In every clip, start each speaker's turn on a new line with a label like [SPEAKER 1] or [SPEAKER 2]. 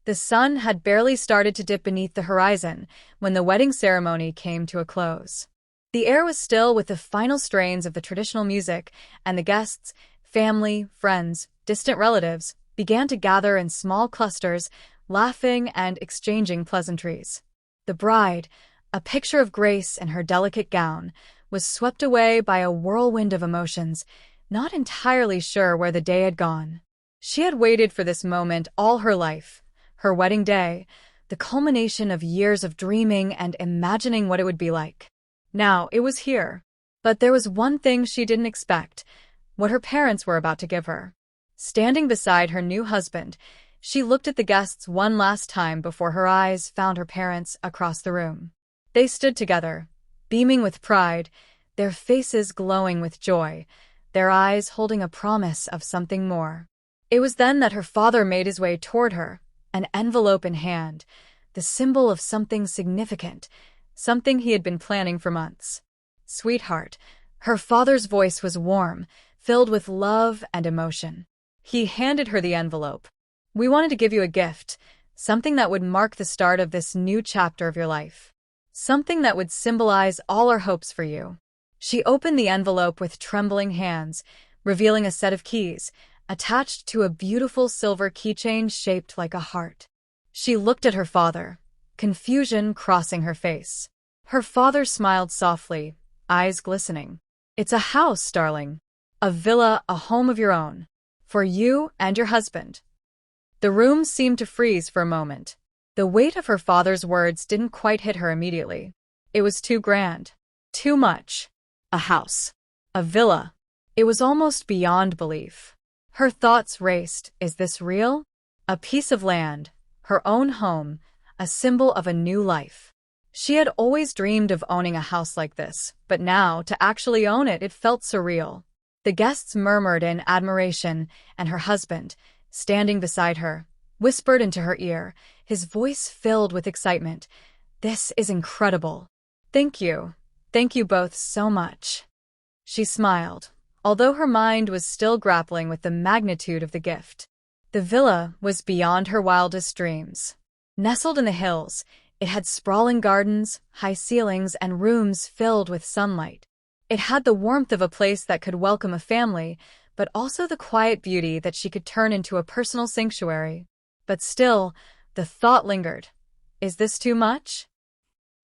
[SPEAKER 1] The sun had barely started to dip beneath the horizon when the wedding ceremony came to a close. The air was still with the final strains of the traditional music, and the guests, family, friends, distant relatives, began to gather in small clusters, laughing and exchanging pleasantries. The bride, a picture of grace in her delicate gown, was swept away by a whirlwind of emotions, not entirely sure where the day had gone. She had waited for this moment all her life, her wedding day, the culmination of years of dreaming and imagining what it would be like. Now it was here. But there was one thing she didn't expect, what her parents were about to give her. Standing beside her new husband, she looked at the guests one last time before her eyes found her parents across the room. They stood together, beaming with pride, their faces glowing with joy, their eyes holding a promise of something more. It was then that her father made his way toward her, an envelope in hand, the symbol of something significant, something he had been planning for months. "Sweetheart," her father's voice was warm, filled with love and emotion. He handed her the envelope. "We wanted to give you a gift, something that would mark the start of this new chapter of your life. Something that would symbolize all our hopes for you." She opened the envelope with trembling hands, revealing a set of keys, attached to a beautiful silver keychain shaped like a heart. She looked at her father, confusion crossing her face. Her father smiled softly, eyes glistening. "It's a house, darling. A villa, a home of your own. For you and your husband." The room seemed to freeze for a moment. The weight of her father's words didn't quite hit her immediately. It was too grand. Too much. A house. A villa. It was almost beyond belief. Her thoughts raced. Is this real? A piece of land, her own home, a symbol of a new life. She had always dreamed of owning a house like this, but now, to actually own it, it felt surreal. The guests murmured in admiration, and her husband, standing beside her, whispered into her ear, his voice filled with excitement. "This is incredible. Thank you. Thank you both so much." She smiled, although her mind was still grappling with the magnitude of the gift. The villa was beyond her wildest dreams. Nestled in the hills, it had sprawling gardens, high ceilings, and rooms filled with sunlight. It had the warmth of a place that could welcome a family, but also the quiet beauty that she could turn into a personal sanctuary. But still, the thought lingered. Is this too much?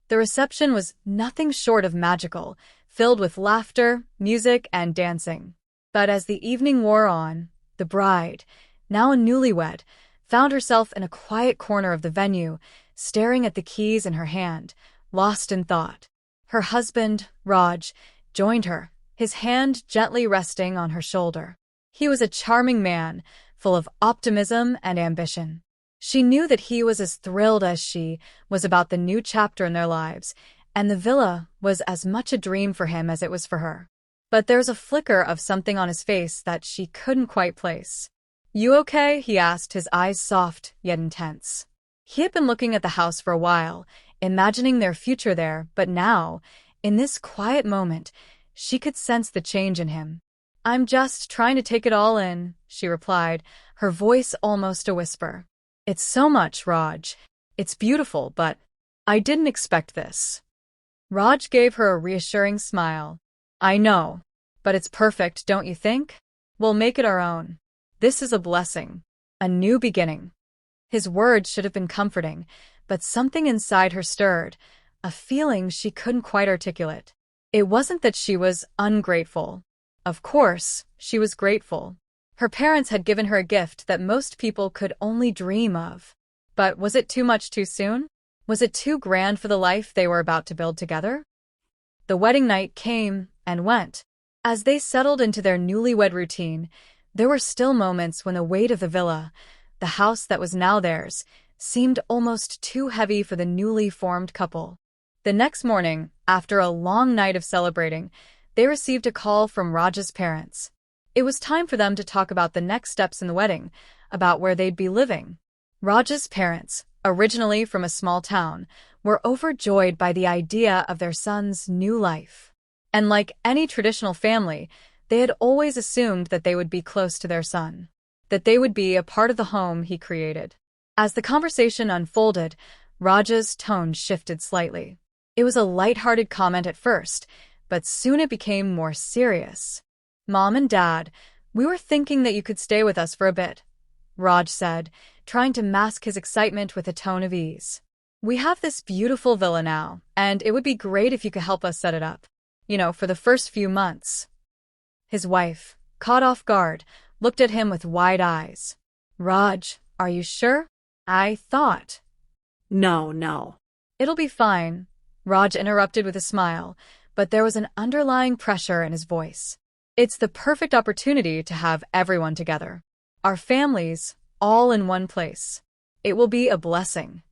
[SPEAKER 1] The reception was nothing short of magical, filled with laughter, music, and dancing. But as the evening wore on, the bride, now a newlywed, found herself in a quiet corner of the venue, staring at the keys in her hand, lost in thought. Her husband, Raj, joined her, his hand gently resting on her shoulder. He was a charming man, full of optimism and ambition. She knew that he was as thrilled as she was about the new chapter in their lives, and the villa was as much a dream for him as it was for her. But there was a flicker of something on his face that she couldn't quite place. "You okay?" he asked, his eyes soft yet intense. He had been looking at the house for a while, imagining their future there, but now, in this quiet moment, she could sense the change in him. "I'm just trying to take it all in," she replied, her voice almost a whisper. "It's so much, Raj. It's beautiful, but I didn't expect this." Raj gave her a reassuring smile. "I know, but it's perfect, don't you think? We'll make it our own. This is a blessing, a new beginning." His words should have been comforting, but something inside her stirred, a feeling she couldn't quite articulate. It wasn't that she was ungrateful. Of course, she was grateful. Her parents had given her a gift that most people could only dream of. But was it too much too soon? Was it too grand for the life they were about to build together? The wedding night came and went. As they settled into their newlywed routine, there were still moments when the weight of the villa, the house that was now theirs, seemed almost too heavy for the newly formed couple. The next morning, after a long night of celebrating, they received a call from Raj's parents. It was time for them to talk about the next steps in the wedding, about where they'd be living. Raj's parents, originally from a small town, were overjoyed by the idea of their son's new life. And like any traditional family, they had always assumed that they would be close to their son, that they would be a part of the home he created. As the conversation unfolded, Raj's tone shifted slightly. It was a light-hearted comment at first, but soon it became more serious. "Mom and Dad, we were thinking that you could stay with us for a bit," Raj said, trying to mask his excitement with a tone of ease. "We have this beautiful villa now, and it would be great if you could help us set it up. For the first few months." His wife, caught off guard, looked at him with wide eyes. "Raj, are you sure? I thought—"
[SPEAKER 2] No.
[SPEAKER 1] "It'll be fine," Raj interrupted with a smile, but there was an underlying pressure in his voice. "It's the perfect opportunity to have everyone together. Our families, all in one place. It will be a blessing."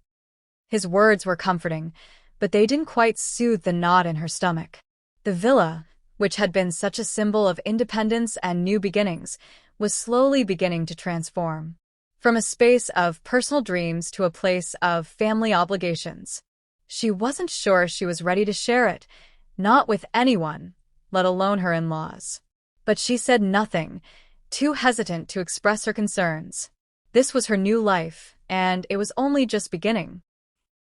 [SPEAKER 1] His words were comforting, but they didn't quite soothe the knot in her stomach. The villa, which had been such a symbol of independence and new beginnings, was slowly beginning to transform. From a space of personal dreams to a place of family obligations. She wasn't sure she was ready to share it, not with anyone, let alone her in-laws. But she said nothing, too hesitant to express her concerns. This was her new life, and it was only just beginning.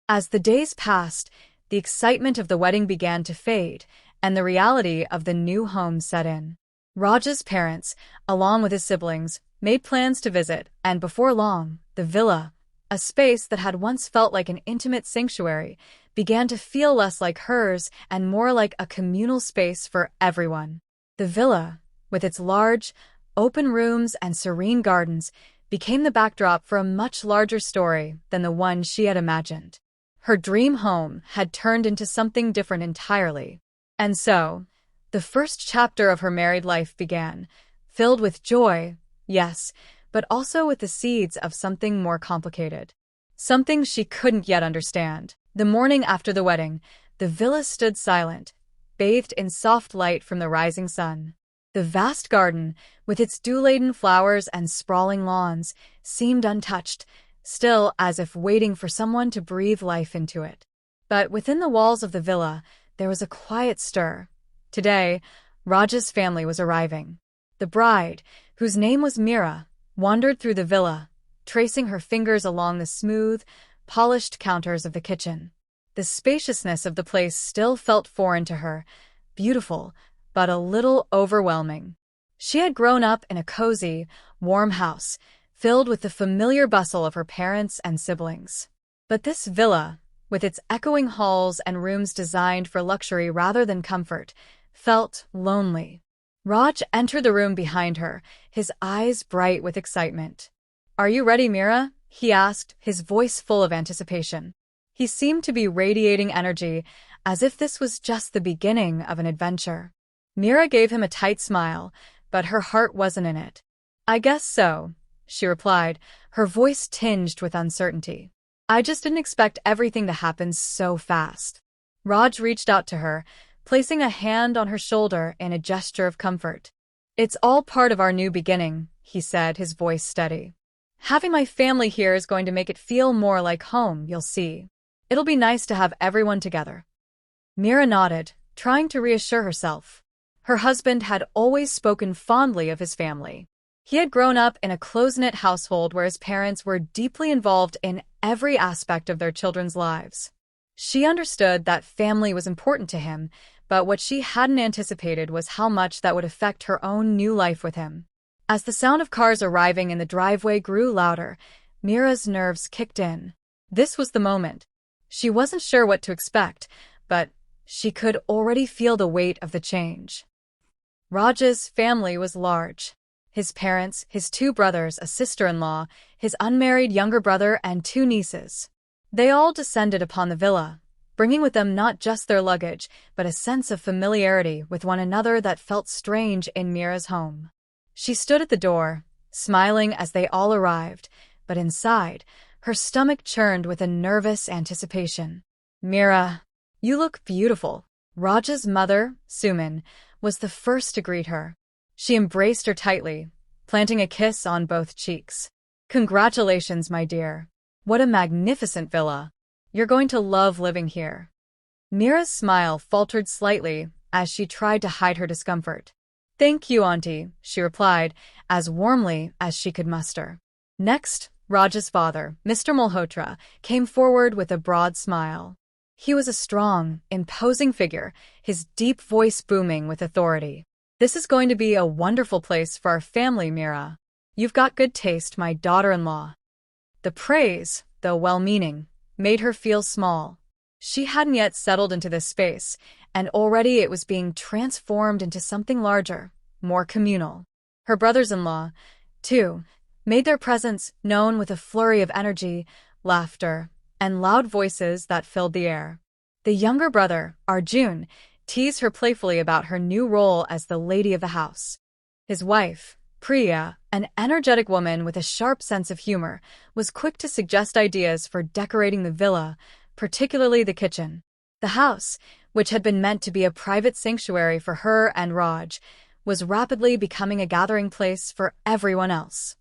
[SPEAKER 1] As the days passed, the excitement of the wedding began to fade, and the reality of the new home set in. Raj's parents, along with his siblings, made plans to visit, and before long, the villa, a space that had once felt like an intimate sanctuary, began to feel less like hers and more like a communal space for everyone. The villa, with its large, open rooms and serene gardens, became the backdrop for a much larger story than the one she had imagined. Her dream home had turned into something different entirely. And so, the first chapter of her married life began, filled with joy, yes, but also with the seeds of something more complicated. Something she couldn't yet understand. The morning after the wedding, the villa stood silent, bathed in soft light from the rising sun. The vast garden, with its dew-laden flowers and sprawling lawns, seemed untouched, still as if waiting for someone to breathe life into it. But within the walls of the villa, there was a quiet stir. Today, Raj's family was arriving. The bride, whose name was Meera, wandered through the villa, tracing her fingers along the smooth, polished counters of the kitchen. The spaciousness of the place still felt foreign to her, beautiful, but a little overwhelming. She had grown up in a cozy, warm house, filled with the familiar bustle of her parents and siblings. But this villa, with its echoing halls and rooms designed for luxury rather than comfort, felt lonely. Raj entered the room behind her, his eyes bright with excitement. "Are you ready, Meera?" he asked, his voice full of anticipation. He seemed to be radiating energy, as if this was just the beginning of an adventure. Meera gave him a tight smile, but her heart wasn't in it. "I guess so," she replied, her voice tinged with uncertainty. "I just didn't expect everything to happen so fast." Raj reached out to her, placing a hand on her shoulder in a gesture of comfort. "It's all part of our new beginning," he said, his voice steady. "Having my family here is going to make it feel more like home, you'll see. It'll be nice to have everyone together." Meera nodded, trying to reassure herself. Her husband had always spoken fondly of his family. He had grown up in a close-knit household where his parents were deeply involved in every aspect of their children's lives. She understood that family was important to him, but what she hadn't anticipated was how much that would affect her own new life with him. As the sound of cars arriving in the driveway grew louder, Meera's nerves kicked in. This was the moment. She wasn't sure what to expect, but she could already feel the weight of the change. Raj's family was large. His parents, his 2 brothers, a sister-in-law, his unmarried younger brother, and 2 nieces. They all descended upon the villa, bringing with them not just their luggage, but a sense of familiarity with one another that felt strange in Meera's home. She stood at the door, smiling as they all arrived, but inside, her stomach churned with a nervous anticipation. "Meera, you look beautiful." Raj's mother, Suman, was the first to greet her. She embraced her tightly, planting a kiss on both cheeks. "Congratulations, my dear. What a magnificent villa. You're going to love living here." Meera's smile faltered slightly as she tried to hide her discomfort. "Thank you, Auntie," she replied, as warmly as she could muster. Next, Raj's father, Mr. Malhotra, came forward with a broad smile. He was a strong, imposing figure, his deep voice booming with authority. "This is going to be a wonderful place for our family, Meera. You've got good taste, my daughter-in-law." The praise, though well-meaning, made her feel small. She hadn't yet settled into this space, and already it was being transformed into something larger, more communal. Her brothers-in-law, too, made their presence known with a flurry of energy, laughter, and loud voices that filled the air. The younger brother, Arjun, teased her playfully about her new role as the lady of the house. His wife, Priya, an energetic woman with a sharp sense of humor, was quick to suggest ideas for decorating the villa, particularly the kitchen. The house, which had been meant to be a private sanctuary for her and Raj, was rapidly becoming a gathering place for everyone else.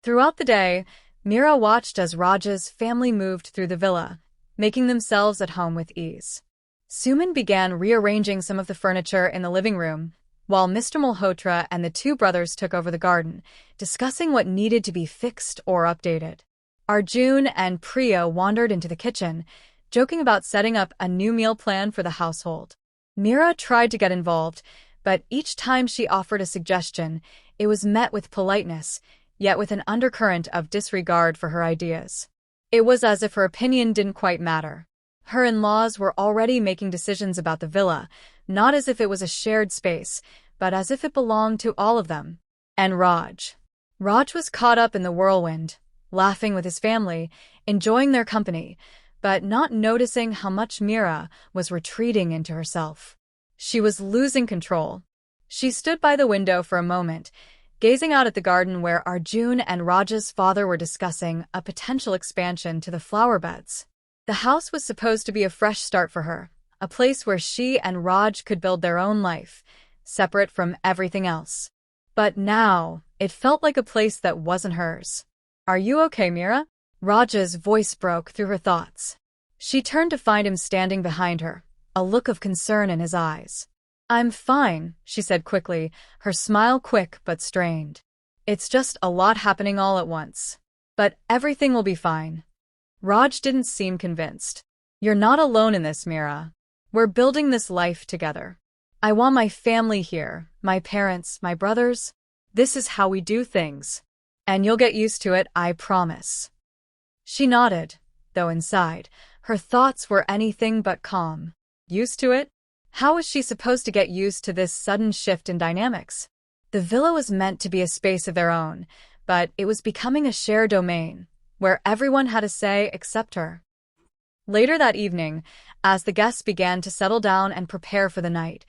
[SPEAKER 1] Throughout the day, Meera watched as Raj's family moved through the villa, making themselves at home with ease. Suman began rearranging some of the furniture in the living room, while Mr. Malhotra and the two brothers took over the garden, discussing what needed to be fixed or updated. Arjun and Priya wandered into the kitchen, joking about setting up a new meal plan for the household. Meera tried to get involved, but each time she offered a suggestion, it was met with politeness, yet with an undercurrent of disregard for her ideas. It was as if her opinion didn't quite matter. Her in-laws were already making decisions about the villa, not as if it was a shared space, but as if it belonged to all of them. And Raj. Raj was caught up in the whirlwind, laughing with his family, enjoying their company, but not noticing how much Meera was retreating into herself. She was losing control. She stood by the window for a moment, gazing out at the garden where Arjun and Raj's father were discussing a potential expansion to the flower beds. The house was supposed to be a fresh start for her, a place where she and Raj could build their own life, separate from everything else. But now, it felt like a place that wasn't hers. "Are you okay, Meera?" Raj's voice broke through her thoughts. She turned to find him standing behind her, a look of concern in his eyes. "I'm fine," she said quickly, her smile quick but strained. "It's just a lot happening all at once. But everything will be fine." Raj didn't seem convinced. "You're not alone in this, Meera. We're building this life together. I want my family here, my parents, my brothers. This is how we do things. And you'll get used to it, I promise." She nodded, though inside, her thoughts were anything but calm. Used to it? How was she supposed to get used to this sudden shift in dynamics? The villa was meant to be a space of their own, but it was becoming a shared domain, where everyone had a say except her. Later that evening, as the guests began to settle down and prepare for the night,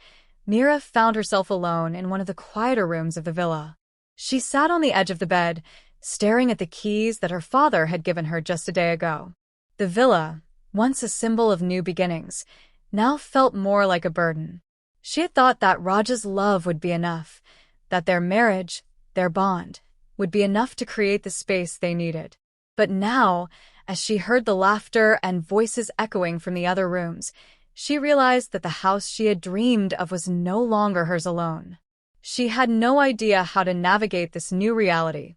[SPEAKER 1] Meera found herself alone in one of the quieter rooms of the villa. She sat on the edge of the bed, staring at the keys that her father had given her just a day ago. The villa, once a symbol of new beginnings, now felt more like a burden. She had thought that Raj's love would be enough, that their marriage, their bond, would be enough to create the space they needed. But now, as she heard the laughter and voices echoing from the other rooms, she realized that the house she had dreamed of was no longer hers alone. She had no idea how to navigate this new reality.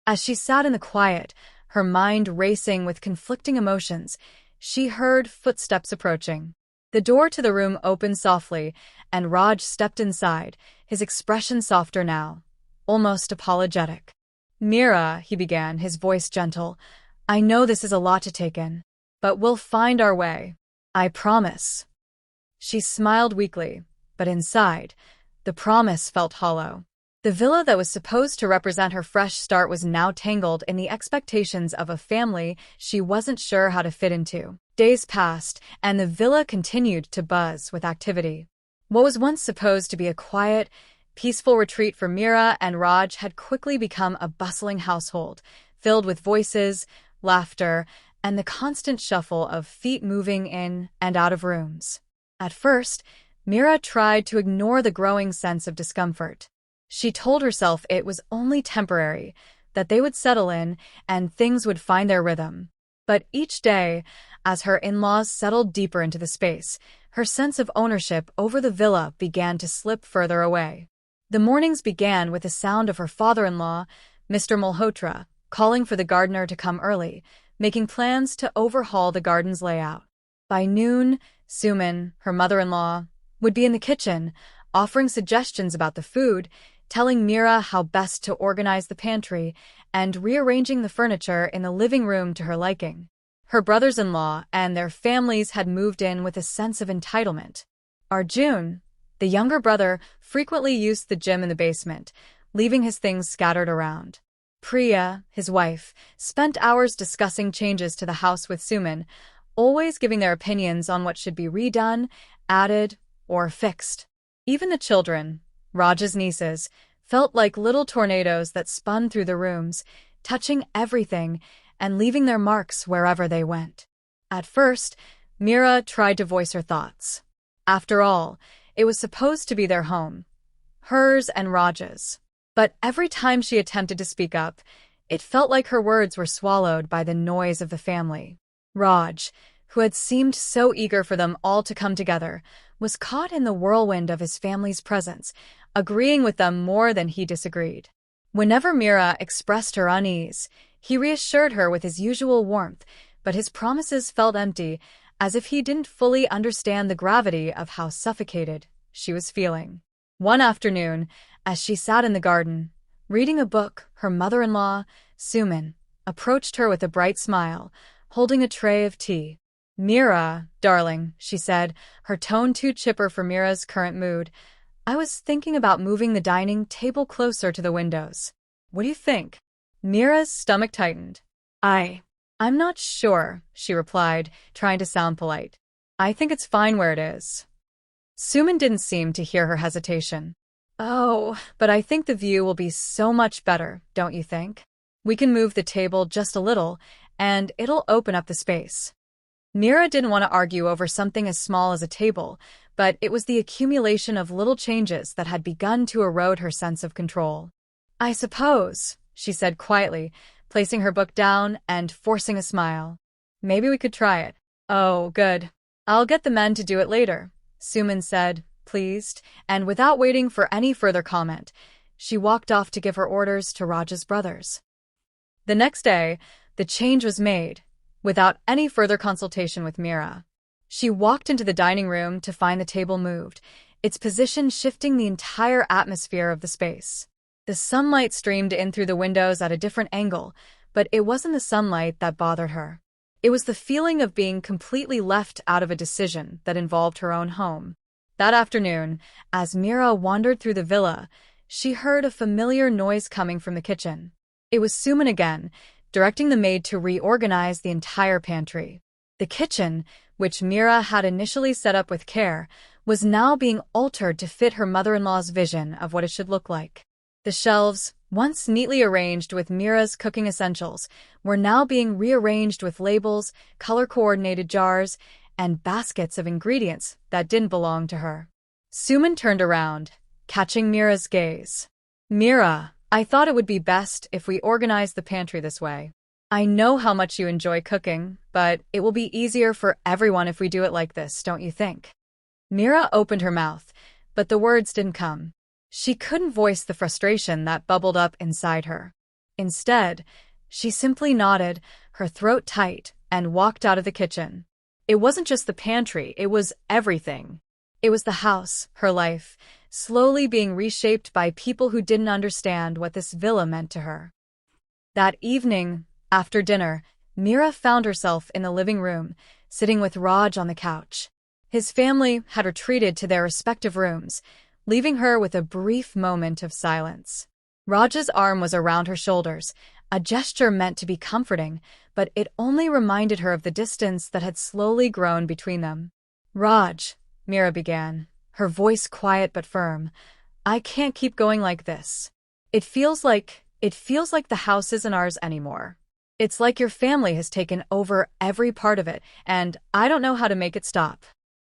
[SPEAKER 1] As she sat in the quiet, her mind racing with conflicting emotions, she heard footsteps approaching. The door to the room opened softly, and Raj stepped inside, his expression softer now, almost apologetic. "Meera," he began, his voice gentle, "I know this is a lot to take in, but we'll find our way. I promise." She smiled weakly, but inside, the promise felt hollow. The villa that was supposed to represent her fresh start was now tangled in the expectations of a family she wasn't sure how to fit into. Days passed, and the villa continued to buzz with activity. What was once supposed to be a quiet, peaceful retreat for Meera and Raj had quickly become a bustling household, filled with voices, laughter, and the constant shuffle of feet moving in and out of rooms. At first, Meera tried to ignore the growing sense of discomfort. She told herself it was only temporary, that they would settle in and things would find their rhythm. But each day, as her in-laws settled deeper into the space, her sense of ownership over the villa began to slip further away. The mornings began with the sound of her father-in-law, Mr. Malhotra, calling for the gardener to come early, making plans to overhaul the garden's layout. By noon, Suman, her mother-in-law, would be in the kitchen, offering suggestions about the food, telling Meera how best to organize the pantry, and rearranging the furniture in the living room to her liking. Her brothers-in-law and their families had moved in with a sense of entitlement. Arjun, the younger brother, frequently used the gym in the basement, leaving his things scattered around. Priya, his wife, spent hours discussing changes to the house with Suman, always giving their opinions on what should be redone, added, or fixed. Even the children, Raj's nieces, felt like little tornadoes that spun through the rooms, touching everything and leaving their marks wherever they went. At first, Meera tried to voice her thoughts. After all, it was supposed to be their home, hers and Raj's. But every time she attempted to speak up, it felt like her words were swallowed by the noise of the family. Raj, who had seemed so eager for them all to come together, was caught in the whirlwind of his family's presence, agreeing with them more than he disagreed. Whenever Meera expressed her unease, he reassured her with his usual warmth, but his promises felt empty, as if he didn't fully understand the gravity of how suffocated she was feeling. One afternoon, as she sat in the garden, reading a book, her mother-in-law, Suman, approached her with a bright smile, holding a tray of tea. "Meera, darling," she said, her tone too chipper for Meera's current mood, "I was thinking about moving the dining table closer to the windows. What do you think?" Meera's stomach tightened. I'm not sure," she replied, trying to sound polite. "I think it's fine where it is." Suman didn't seem to hear her hesitation. "Oh, but I think the view will be so much better, don't you think? We can move the table just a little, and it'll open up the space." Meera didn't want to argue over something as small as a table, but it was the accumulation of little changes that had begun to erode her sense of control. "I suppose," she said quietly, placing her book down and forcing a smile. "Maybe we could try it." "Oh, good. I'll get the men to do it later," Suman said, pleased, and without waiting for any further comment, she walked off to give her orders to Raj's brothers. The next day, the change was made, without any further consultation with Meera. She walked into the dining room to find the table moved, its position shifting the entire atmosphere of the space. The sunlight streamed in through the windows at a different angle, but it wasn't the sunlight that bothered her. It was the feeling of being completely left out of a decision that involved her own home. That afternoon, as Meera wandered through the villa, she heard a familiar noise coming from the kitchen. It was Suman again, directing the maid to reorganize the entire pantry. The kitchen, which Meera had initially set up with care, was now being altered to fit her mother-in-law's vision of what it should look like. The shelves, once neatly arranged with Meera's cooking essentials, were now being rearranged with labels, color-coordinated jars, and baskets of ingredients that didn't belong to her. Suman turned around, catching Meera's gaze. "Meera, I thought it would be best if we organized the pantry this way. I know how much you enjoy cooking, but it will be easier for everyone if we do it like this, don't you think?" Meera opened her mouth, but the words didn't come. She couldn't voice the frustration that bubbled up inside her. Instead, she simply nodded, her throat tight, and walked out of the kitchen. It wasn't just the pantry, it was everything. It was the house, her life, slowly being reshaped by people who didn't understand what this villa meant to her. That evening, after dinner, Meera found herself in the living room, sitting with Raj on the couch. His family had retreated to their respective rooms, leaving her with a brief moment of silence. Raj's arm was around her shoulders, a gesture meant to be comforting, but it only reminded her of the distance that had slowly grown between them. "Raj," Meera began, her voice quiet but firm, "I can't keep going like this. It feels like the house isn't ours anymore. It's like your family has taken over every part of it, and I don't know how to make it stop."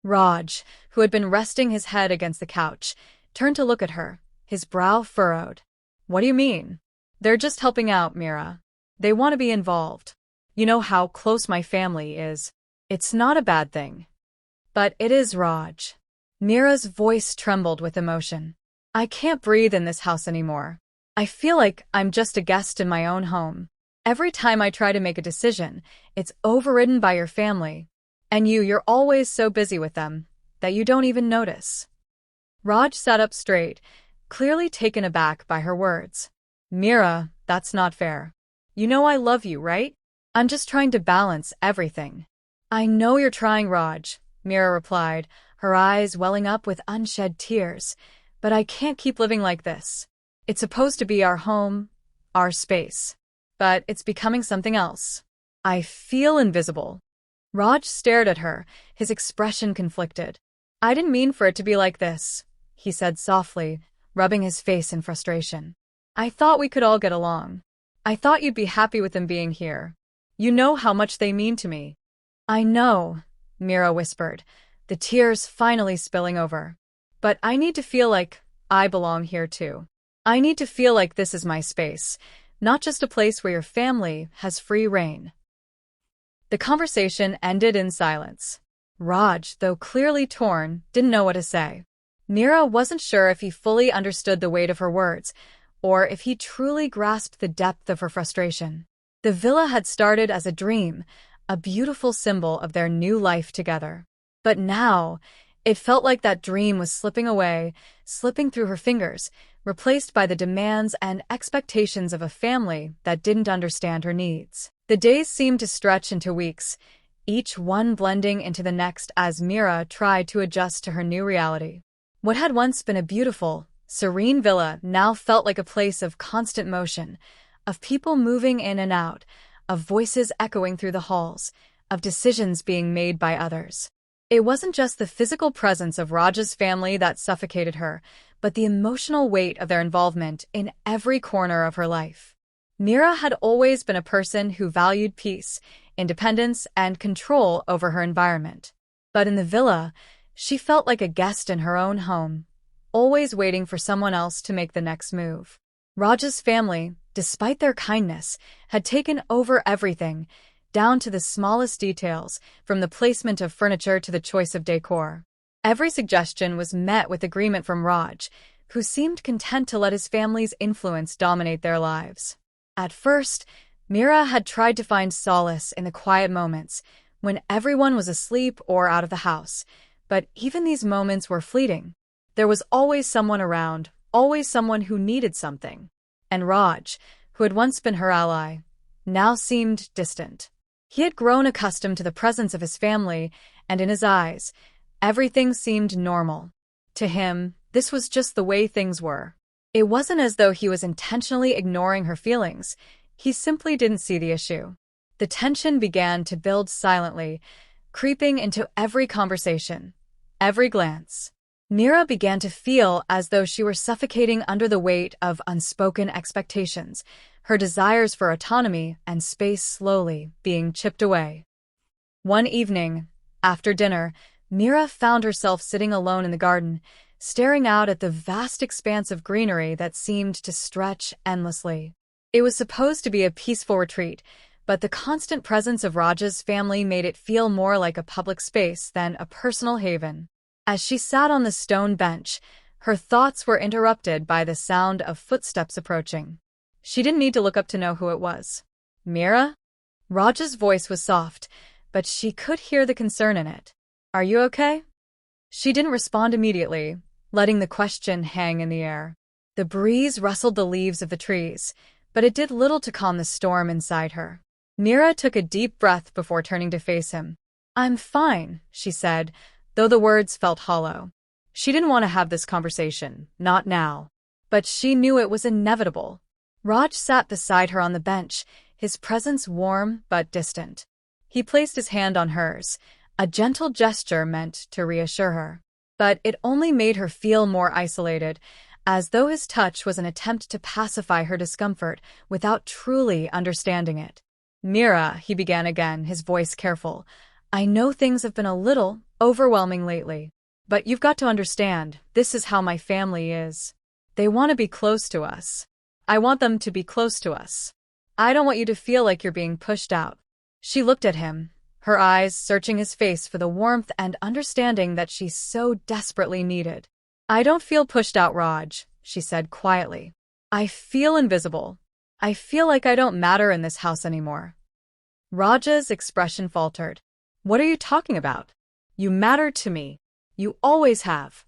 [SPEAKER 1] Raj, who had been resting his head against the couch, turned to look at her, his brow furrowed. "What do you mean?" "They're just helping out, Meera. They want to be involved. You know how close my family is. It's not a bad thing." "But it is, Raj." Meera's voice trembled with emotion. "I can't breathe in this house anymore. I feel like I'm just a guest in my own home." Every time I try to make a decision, it's overridden by your family. And you're always so busy with them that you don't even notice." Raj sat up straight, clearly taken aback by her words. "Meera, that's not fair. You know I love you, right? I'm just trying to balance everything." "I know you're trying, Raj," Meera replied, her eyes welling up with unshed tears. "But I can't keep living like this. It's supposed to be our home, our space. But it's becoming something else. I feel invisible." Raj stared at her, his expression conflicted. "I didn't mean for it to be like this," he said softly, rubbing his face in frustration. "I thought we could all get along. I thought you'd be happy with them being here. You know how much they mean to me." "I know," Meera whispered, the tears finally spilling over. "But I need to feel like I belong here too. I need to feel like this is my space, not just a place where your family has free reign." The conversation ended in silence. Raj, though clearly torn, didn't know what to say. Meera wasn't sure if he fully understood the weight of her words, or if he truly grasped the depth of her frustration. The villa had started as a dream, a beautiful symbol of their new life together. But now, it felt like that dream was slipping away, slipping through her fingers, replaced by the demands and expectations of a family that didn't understand her needs. The days seemed to stretch into weeks, each one blending into the next as Meera tried to adjust to her new reality. What had once been a beautiful, serene villa now felt like a place of constant motion, of people moving in and out, of voices echoing through the halls, of decisions being made by others. It wasn't just the physical presence of Raj's family that suffocated her, but the emotional weight of their involvement in every corner of her life. Meera had always been a person who valued peace, independence, and control over her environment. But in the villa, she felt like a guest in her own home, always waiting for someone else to make the next move. Raj's family, despite their kindness, had taken over everything, down to the smallest details, from the placement of furniture to the choice of decor. Every suggestion was met with agreement from Raj, who seemed content to let his family's influence dominate their lives. At first, Meera had tried to find solace in the quiet moments, when everyone was asleep or out of the house, but even these moments were fleeting. There was always someone around, always someone who needed something. And Raj, who had once been her ally, now seemed distant. He had grown accustomed to the presence of his family, and in his eyes, everything seemed normal. To him, this was just the way things were. It wasn't as though he was intentionally ignoring her feelings. He simply didn't see the issue. The tension began to build silently, creeping into every conversation, every glance. Meera began to feel as though she were suffocating under the weight of unspoken expectations, her desires for autonomy and space slowly being chipped away. One evening, after dinner, Meera found herself sitting alone in the garden, staring out at the vast expanse of greenery that seemed to stretch endlessly. It was supposed to be a peaceful retreat, but the constant presence of Raj's family made it feel more like a public space than a personal haven. As she sat on the stone bench, her thoughts were interrupted by the sound of footsteps approaching. She didn't need to look up to know who it was. "Meera?" Raj's voice was soft, but she could hear the concern in it. "Are you okay?" She didn't respond immediately, letting the question hang in the air. The breeze rustled the leaves of the trees, but it did little to calm the storm inside her. Meera took a deep breath before turning to face him. "I'm fine," she said, though the words felt hollow. She didn't want to have this conversation, not now. But she knew it was inevitable. Raj sat beside her on the bench, his presence warm but distant. He placed his hand on hers, a gentle gesture meant to reassure her. But it only made her feel more isolated, as though his touch was an attempt to pacify her discomfort without truly understanding it. "Meera," he began again, his voice careful, "I know things have been a little overwhelming lately. But you've got to understand, this is how my family is. They want to be close to us. I want them to be close to us. I don't want you to feel like you're being pushed out." She looked at him, her eyes searching his face for the warmth and understanding that she so desperately needed. "I don't feel pushed out, Raj," she said quietly. "I feel invisible. I feel like I don't matter in this house anymore. Raj's expression faltered. What are you talking about? You matter to me. You always have.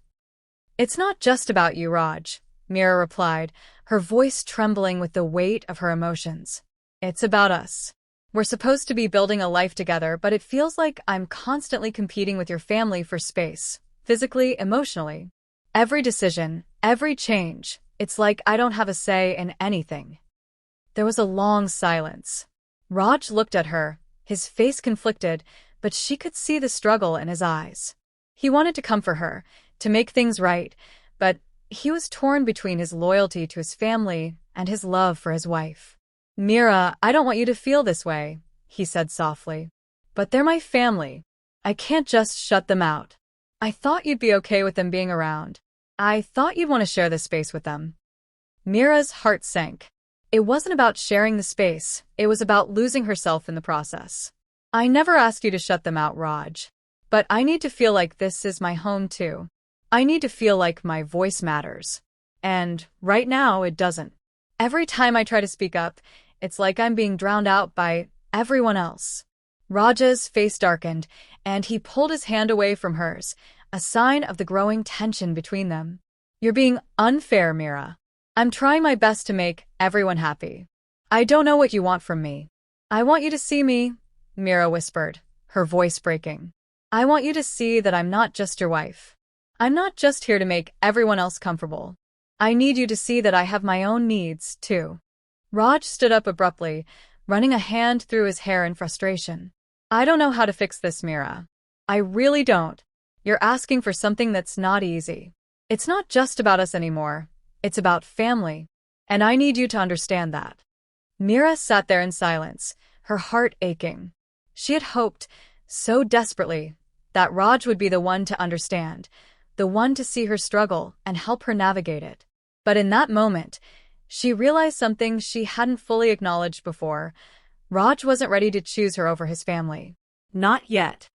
[SPEAKER 1] It's not just about you, Raj, Meera replied, her voice trembling with the weight of her emotions. It's about us. We're supposed to be building a life together, but it feels like I'm constantly competing with your family for space, physically, emotionally. Every decision, every change, it's like I don't have a say in anything. There was a long silence. Raj looked at her, his face conflicted, but she could see the struggle in his eyes. He wanted to comfort her, to make things right, but he was torn between his loyalty to his family and his love for his wife. Meera, I don't want you to feel this way, he said softly. But they're my family. I can't just shut them out. I thought you'd be okay with them being around. I thought you'd want to share this space with them. Meera's heart sank. It wasn't about sharing the space, it was about losing herself in the process. I never asked you to shut them out, Raj. But I need to feel like this is my home too. I need to feel like my voice matters. And right now, it doesn't. Every time I try to speak up, it's like I'm being drowned out by everyone else. Raj's face darkened, and he pulled his hand away from hers, a sign of the growing tension between them. You're being unfair, Meera. I'm trying my best to make everyone happy. I don't know what you want from me. I want you to see me, Meera whispered, her voice breaking. I want you to see that I'm not just your wife. I'm not just here to make everyone else comfortable. I need you to see that I have my own needs, too. Raj stood up abruptly, running a hand through his hair in frustration. I don't know how to fix this, Meera. I really don't. You're asking for something that's not easy. It's not just about us anymore. It's about family. And I need you to understand that. Meera sat there in silence, her heart aching. She had hoped, so desperately, that Raj would be the one to understand, the one to see her struggle and help her navigate it. But in that moment, she realized something she hadn't fully acknowledged before. Raj wasn't ready to choose her over his family. Not yet.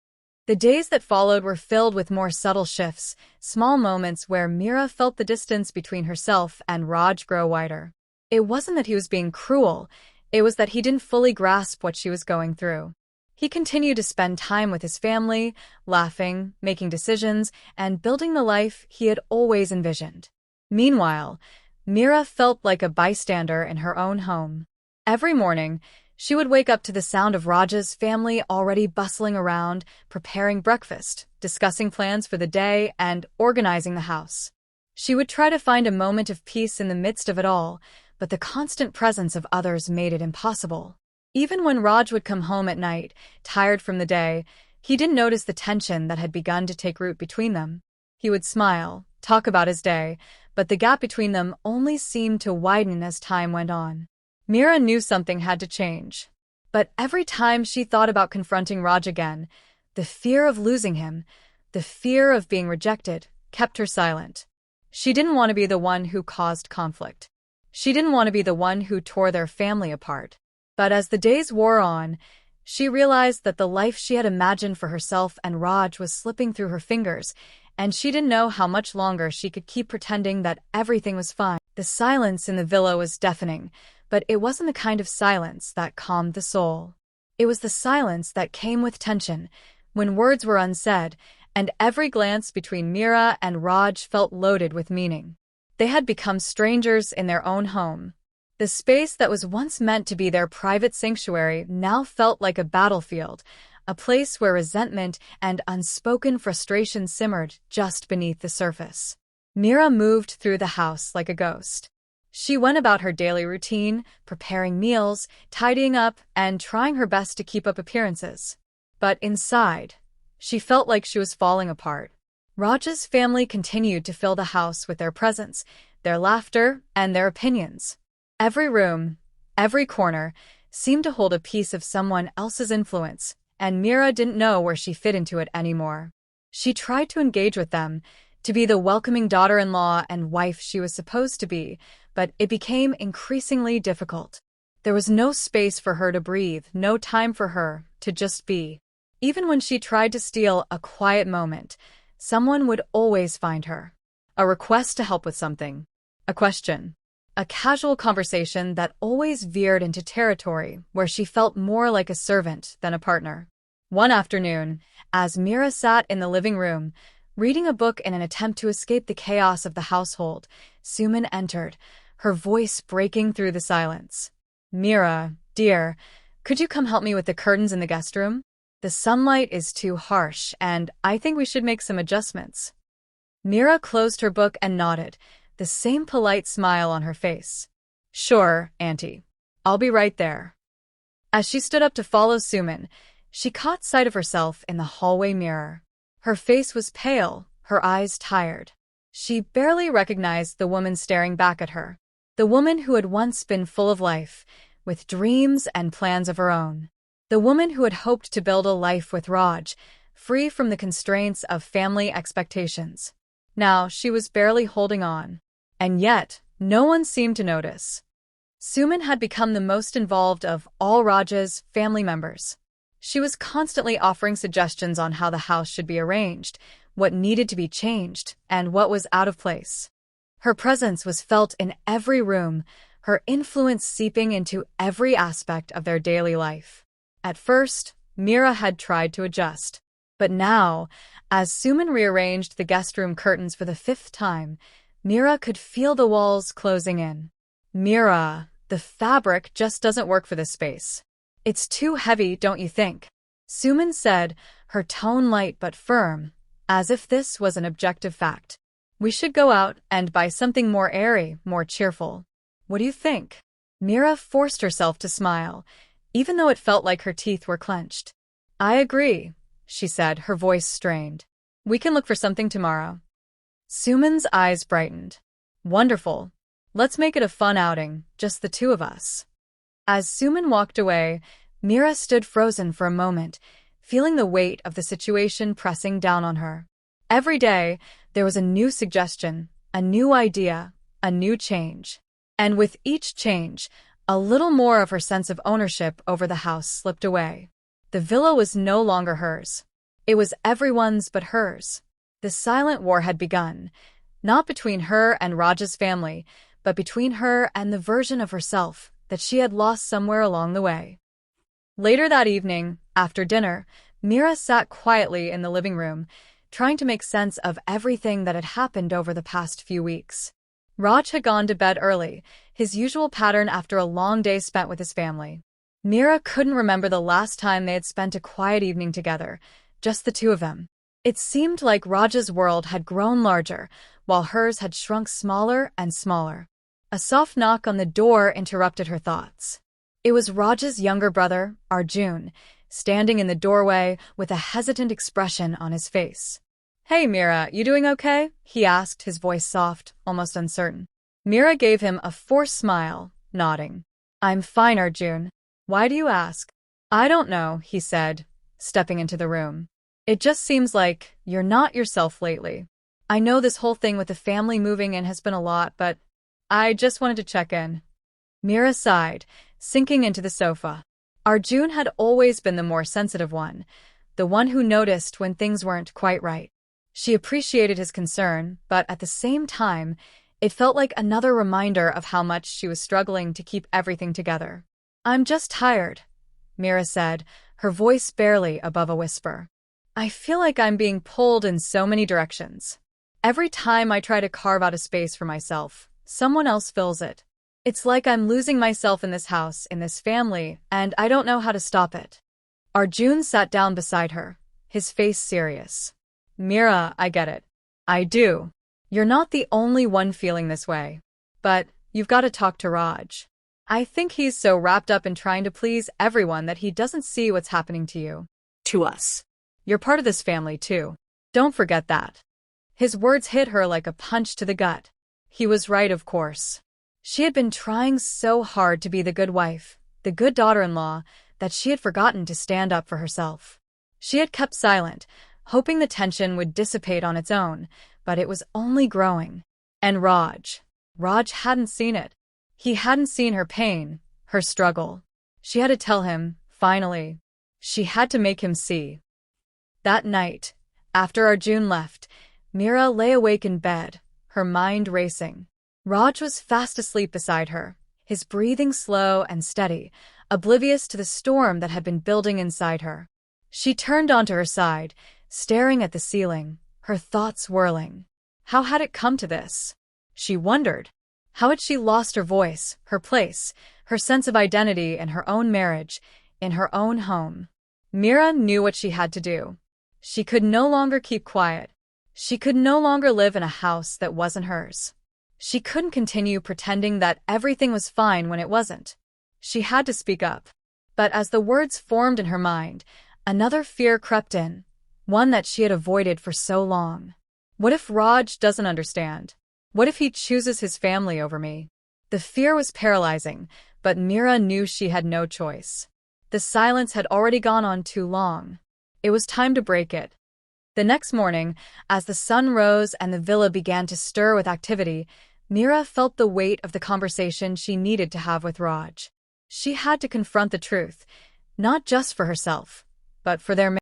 [SPEAKER 1] The days that followed were filled with more subtle shifts, small moments where Meera felt the distance between herself and Raj grow wider. It wasn't that he was being cruel, it was that he didn't fully grasp what she was going through. He continued to spend time with his family, laughing, making decisions, and building the life he had always envisioned. Meanwhile, Meera felt like a bystander in her own home. Every morning, she would wake up to the sound of Raj's family already bustling around, preparing breakfast, discussing plans for the day, and organizing the house. She would try to find a moment of peace in the midst of it all, but the constant presence of others made it impossible. Even when Raj would come home at night, tired from the day, he didn't notice the tension that had begun to take root between them. He would smile, talk about his day, but the gap between them only seemed to widen as time went on. Meera knew something had to change. But every time she thought about confronting Raj again, the fear of losing him, the fear of being rejected, kept her silent. She didn't want to be the one who caused conflict. She didn't want to be the one who tore their family apart. But as the days wore on, she realized that the life she had imagined for herself and Raj was slipping through her fingers, and she didn't know how much longer she could keep pretending that everything was fine. The silence in the villa was deafening, but it wasn't the kind of silence that calmed the soul. It was the silence that came with tension, when words were unsaid, and every glance between Meera and Raj felt loaded with meaning. They had become strangers in their own home. The space that was once meant to be their private sanctuary now felt like a battlefield, a place where resentment and unspoken frustration simmered just beneath the surface. Meera moved through the house like a ghost. She went about her daily routine, preparing meals, tidying up, and trying her best to keep up appearances. But inside, she felt like she was falling apart. Raj's family continued to fill the house with their presence, their laughter, and their opinions. Every room, every corner, seemed to hold a piece of someone else's influence, and Meera didn't know where she fit into it anymore. She tried to engage with them, to be the welcoming daughter-in-law and wife she was supposed to be, but it became increasingly difficult. There was no space for her to breathe, no time for her to just be. Even when she tried to steal a quiet moment, someone would always find her. A request to help with something. A question. A casual conversation that always veered into territory where she felt more like a servant than a partner. One afternoon, as Meera sat in the living room, reading a book in an attempt to escape the chaos of the household, Suman entered, her voice breaking through the silence. "Meera, dear, could you come help me with the curtains in the guest room? The sunlight is too harsh, and I think we should make some adjustments." Meera closed her book and nodded, the same polite smile on her face. "Sure, Auntie. I'll be right there." As she stood up to follow Suman, she caught sight of herself in the hallway mirror. Her face was pale, her eyes tired. She barely recognized the woman staring back at her, the woman who had once been full of life, with dreams and plans of her own. The woman who had hoped to build a life with Raj, free from the constraints of family expectations. Now she was barely holding on. And yet, no one seemed to notice. Suman had become the most involved of all Raj's family members. She was constantly offering suggestions on how the house should be arranged, what needed to be changed, and what was out of place. Her presence was felt in every room, her influence seeping into every aspect of their daily life. At first, Meera had tried to adjust. But now, as Suman rearranged the guest room curtains for the 5th time, Meera could feel the walls closing in. "Meera, the fabric just doesn't work for this space. It's too heavy, don't you think?" Suman said, her tone light but firm, as if this was an objective fact. "We should go out and buy something more airy, more cheerful. What do you think?" Meera forced herself to smile, even though it felt like her teeth were clenched. "I agree," she said, her voice strained. "We can look for something tomorrow." Suman's eyes brightened. "Wonderful. Let's make it a fun outing, just the two of us." As Suman walked away, Meera stood frozen for a moment, feeling the weight of the situation pressing down on her. Every day, there was a new suggestion, a new idea, a new change. And with each change, a little more of her sense of ownership over the house slipped away. The villa was no longer hers. It was everyone's but hers. The silent war had begun, not between her and Raj's family, but between her and the version of herself that she had lost somewhere along the way. Later that evening, after dinner, Meera sat quietly in the living room, trying to make sense of everything that had happened over the past few weeks. Raj had gone to bed early, his usual pattern after a long day spent with his family. Meera couldn't remember the last time they had spent a quiet evening together, just the two of them. It seemed like Raj's world had grown larger, while hers had shrunk smaller and smaller. A soft knock on the door interrupted her thoughts. It was Raj's younger brother, Arjun, standing in the doorway with a hesitant expression on his face. "Hey, Meera, you doing okay?" he asked, his voice soft, almost uncertain. Meera gave him a forced smile, nodding. "I'm fine, Arjun. Why do you ask?" "I don't know," he said, stepping into the room. "It just seems like you're not yourself lately. I know this whole thing with the family moving in has been a lot, but I just wanted to check in." Meera sighed, sinking into the sofa. Arjun had always been the more sensitive one, the one who noticed when things weren't quite right. She appreciated his concern, but at the same time, it felt like another reminder of how much she was struggling to keep everything together. "I'm just tired," Meera said, her voice barely above a whisper. "I feel like I'm being pulled in so many directions. Every time I try to carve out a space for myself, someone else fills it. It's like I'm losing myself in this house, in this family, and I don't know how to stop it." Arjun sat down beside her, his face serious. "Meera, I get it. I do. You're not the only one feeling this way. But you've got to talk to Raj. I think he's so wrapped up in trying to please everyone that he doesn't see what's happening to you.
[SPEAKER 2] To us.
[SPEAKER 1] You're part of this family, too. Don't forget that." His words hit her like a punch to the gut. He was right, of course. She had been trying so hard to be the good wife, the good daughter-in-law, that she had forgotten to stand up for herself. She had kept silent, hoping the tension would dissipate on its own, but it was only growing. And Raj hadn't seen it. He hadn't seen her pain, her struggle. She had to tell him, finally. She had to make him see. That night, after Arjun left, Meera lay awake in bed, her mind racing. Raj was fast asleep beside her, his breathing slow and steady, oblivious to the storm that had been building inside her. She turned onto her side, staring at the ceiling, her thoughts whirling. How had it come to this? She wondered. How had she lost her voice, her place, her sense of identity in her own marriage, in her own home? Meera knew what she had to do. She could no longer keep quiet. She could no longer live in a house that wasn't hers. She couldn't continue pretending that everything was fine when it wasn't. She had to speak up. But as the words formed in her mind, another fear crept in, one that she had avoided for so long. What if Raj doesn't understand? What if he chooses his family over me? The fear was paralyzing, but Meera knew she had no choice. The silence had already gone on too long. It was time to break it. The next morning, as the sun rose and the villa began to stir with activity, Meera felt the weight of the conversation she needed to have with Raj. She had to confront the truth, not just for herself, but for their marriage.